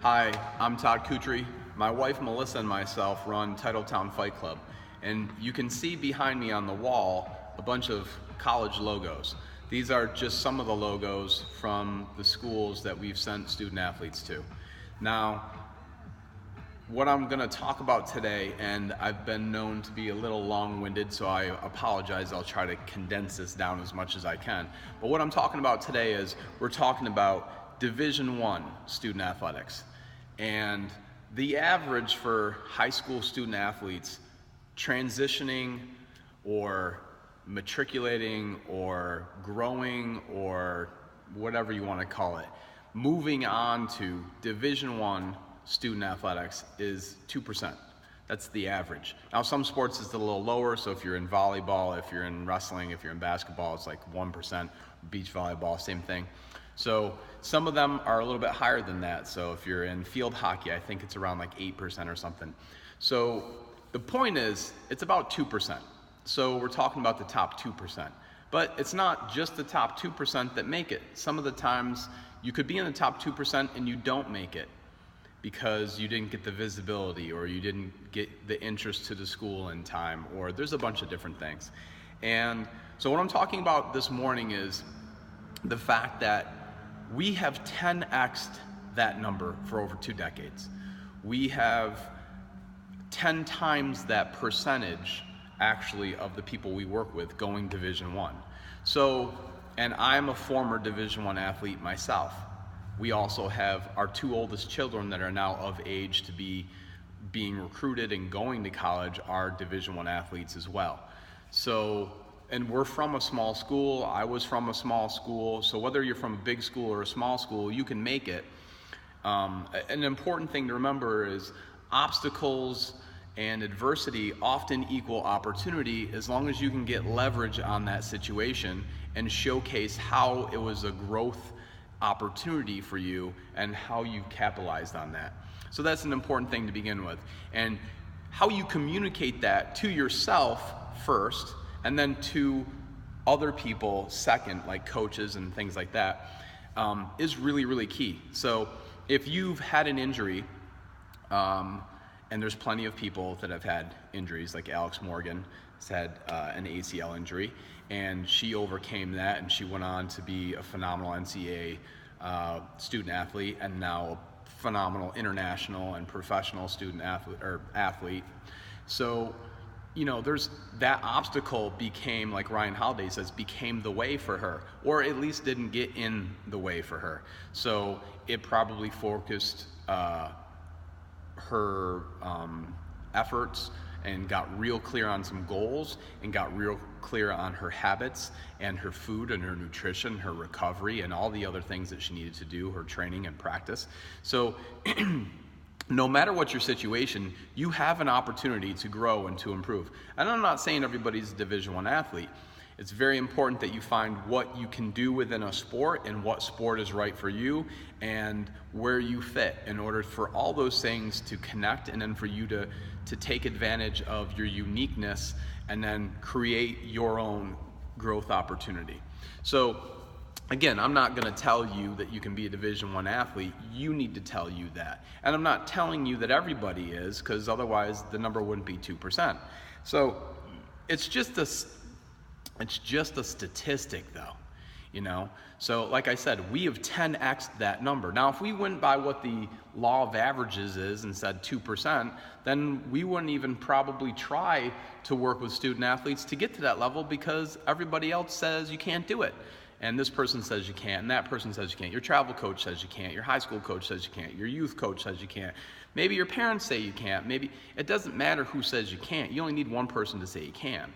Hi, I'm Todd Kutry. My wife Melissa and myself run Titletown Fight Club, and you can see behind me on the wall a bunch of college logos. These are just some of the logos from the schools that we've sent student athletes to. Now, what I'm going to talk about today, and I've been known to be a little long-winded, so I apologize. I'll try to condense this down as much as I can. But what I'm talking about today is we're talking about Division I student athletics. And the average for high school student athletes transitioning or matriculating or growing or whatever you want to call it, moving on to Division I student athletics is 2%. That's the average. Now some sports is a little lower, so if you're in volleyball, if you're in wrestling, if you're in basketball, it's like 1%, beach volleyball, same thing. So some of them are a little bit higher than that. So if you're in field hockey, I think it's around like 8% or something. So the point is, it's about 2%. So we're talking about the top 2%. But it's not just the top 2% that make it. Some of the times you could be in the top 2% and you don't make it because you didn't get the visibility or you didn't get the interest to the school in time, or there's a bunch of different things. And so what I'm talking about this morning is the fact that we have 10x'd that number for over 2 decades. We have 10 times that percentage actually of the people we work with going Division I. So, and I'm a former Division I athlete myself. We also have our 2 oldest children that are now of age to be being recruited and going to college are Division I athletes as well. So, and we're from a small school. I was from a small school. So whether you're from a big school or a small school, you can make it. An important thing to remember is obstacles and adversity often equal opportunity as long as you can get leverage on that situation and showcase how it was a growth opportunity for you and how you capitalized on that. So that's an important thing to begin with. And how you communicate that to yourself first, and then to other people second, like coaches and things like that, is really, really key. So if you've had an injury, and there's plenty of people that have had injuries, like Alex Morgan has had an ACL injury, and she overcame that, and she went on to be a phenomenal NCAA student athlete, and now a phenomenal international and professional student athlete. So, you know, there's that obstacle became, like Ryan Holiday says, became the way for her, or at least didn't get in the way for her. So it probably focused her efforts and got real clear on some goals and got real clear on her habits and her food and her nutrition, her recovery, and all the other things that she needed to do, her training and practice. So no matter what your situation, you have an opportunity to grow and to improve. And I'm not saying everybody's a Division I athlete. It's very important that you find what you can do within a sport and what sport is right for you and where you fit in order for all those things to connect, and then for you to take advantage of your uniqueness and then create your own growth opportunity. So again, I'm not going to tell you that you can be a Division I athlete. You need to tell you that. And I'm not telling you that everybody is, because otherwise the number wouldn't be 2%. So it's just a statistic, though, you know? So like I said, we have 10x'd that number. Now, if we went by what the law of averages is and said 2%, then we wouldn't even probably try to work with student athletes to get to that level, because everybody else says you can't do it. And this person says you can't, and that person says you can't. Your travel coach says you can't. Your high school coach says you can't. Your youth coach says you can't. Maybe your parents say you can't. Maybe it doesn't matter who says you can't. You only need one person to say you can.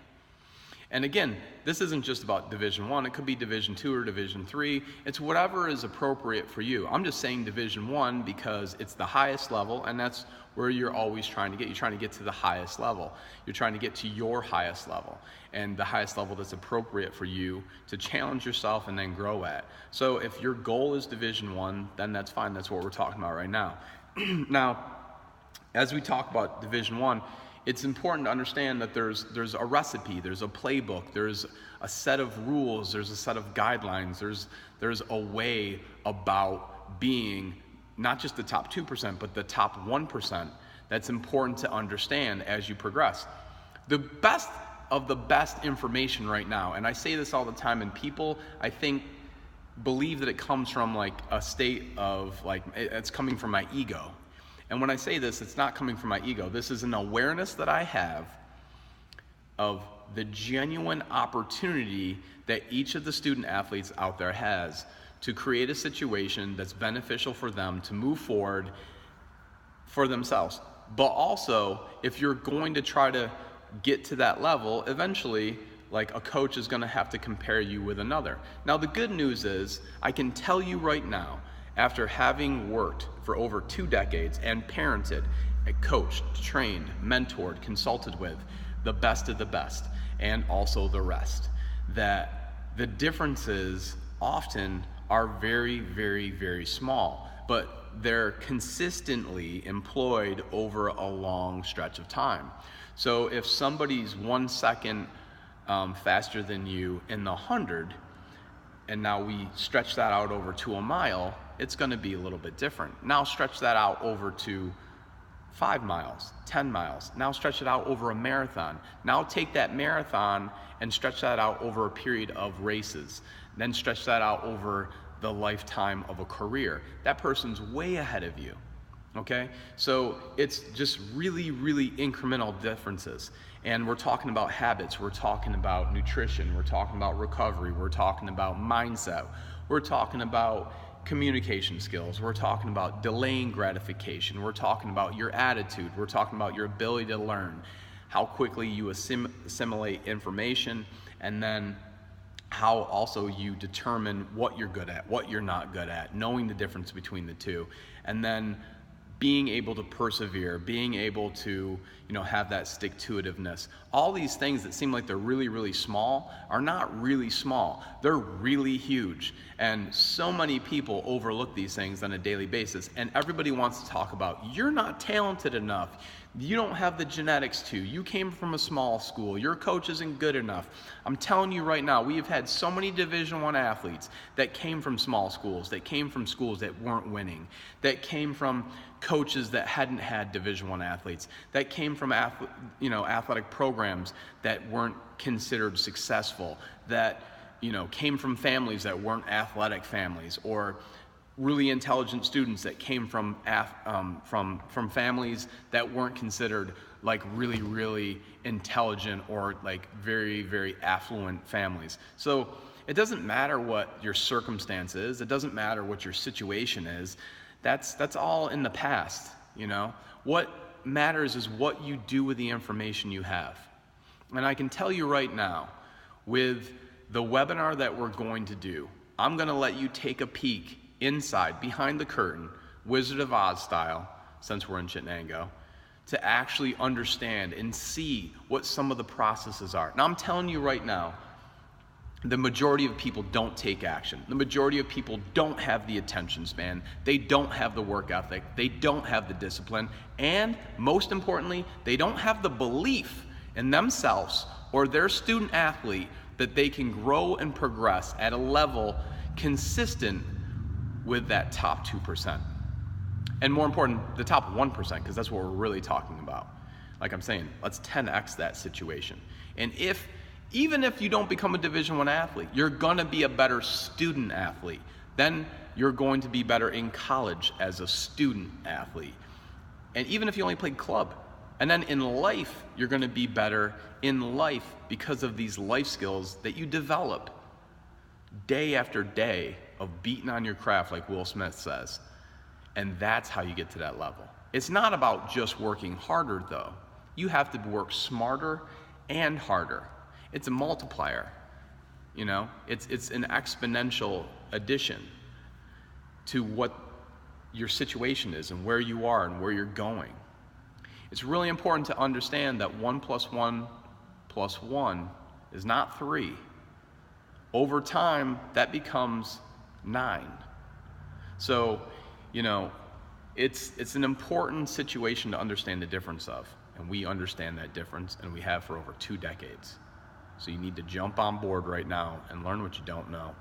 And again, this isn't just about Division I. It could be Division II or Division III. It's whatever is appropriate for you. I'm just saying Division I because it's the highest level, and that's where you're always trying to get. You're trying to get to the highest level. You're trying to get to your highest level, and the highest level that's appropriate for you to challenge yourself and then grow at. So if your goal is Division I, then that's fine. That's what we're talking about right now. Now, as we talk about Division I, it's important to understand that there's a recipe, there's a playbook, there's a set of rules, there's a set of guidelines, there's a way about being not just the top 2%, but the top 1% that's important to understand as you progress. The best of the best information right now, and I say this all the time, and people, I think, believe that it comes from like a state of like, it's coming from my ego. And when I say this, it's not coming from my ego. This is an awareness that I have of the genuine opportunity that each of the student athletes out there has to create a situation that's beneficial for them to move forward for themselves. But also, if you're going to try to get to that level, eventually, like a coach is going to have to compare you with another. Now, the good news is, I can tell you right now, after having worked for over 2 decades and parented, coached, trained, mentored, consulted with the best of the best, and also the rest, that the differences often are very, very, very small, but they're consistently employed over a long stretch of time. So if somebody's 1 second faster than you in the 100, and now we stretch that out over to a mile, it's going to be a little bit different. Now stretch that out over to 5 miles, 10 miles. Now stretch it out over a marathon. Now take that marathon and stretch that out over a period of races. Then stretch that out over the lifetime of a career. That person's way ahead of you. Okay? So it's just really, really incremental differences. And we're talking about habits, we're talking about nutrition, we're talking about recovery, we're talking about mindset, we're talking about communication skills, we're talking about delaying gratification, we're talking about your attitude, we're talking about your ability to learn, how quickly you assimilate information, and then how also you determine what you're good at, what you're not good at, knowing the difference between the two, and then being able to persevere, being able to, have that stick-to-itiveness. All these things that seem like they're really, really small are not really small. They're really huge. And so many people overlook these things on a daily basis. And everybody wants to talk about, you're not talented enough. You don't have the genetics to. You came from a small school. Your coach isn't good enough. I'm telling you right now, we have had so many Division I athletes that came from small schools, that came from schools that weren't winning, that came from coaches that hadn't had Division I athletes, that came from athletic programs that weren't considered successful, that came from families that weren't athletic families, or really intelligent students that came from families that weren't considered like really, really intelligent or like very, very affluent families. So it doesn't matter what your circumstance is. It doesn't matter what your situation is. That's all in the past, What matters is what you do with the information you have. And I can tell you right now, with the webinar that we're going to do, I'm going to let you take a peek inside, behind the curtain, Wizard of Oz style, since we're in Chittenango, to actually understand and see what some of the processes are. Now, I'm telling you right now, the majority of people don't take action. The majority of people don't have the attention span. They don't have the work ethic. They don't have the discipline. And most importantly, they don't have the belief in themselves or their student athlete that they can grow and progress at a level consistent with that top 2%. And more important, the top 1%, because that's what we're really talking about. Like I'm saying, let's 10x that situation. And even if you don't become a Division I athlete, you're gonna be a better student athlete. Then you're going to be better in college as a student athlete. And even if you only played club. And then in life, you're gonna be better in life because of these life skills that you develop day after day of beating on your craft, like Will Smith says. And that's how you get to that level. It's not about just working harder, though. You have to work smarter and harder. It's a multiplier, It's an exponential addition to what your situation is and where you are and where you're going. It's really important to understand that 1 + 1 + 1 is not 3. Over time, that becomes 9. So, it's an important situation to understand the difference of, and we understand that difference, and we have for over 2 decades. So you need to jump on board right now and learn what you don't know.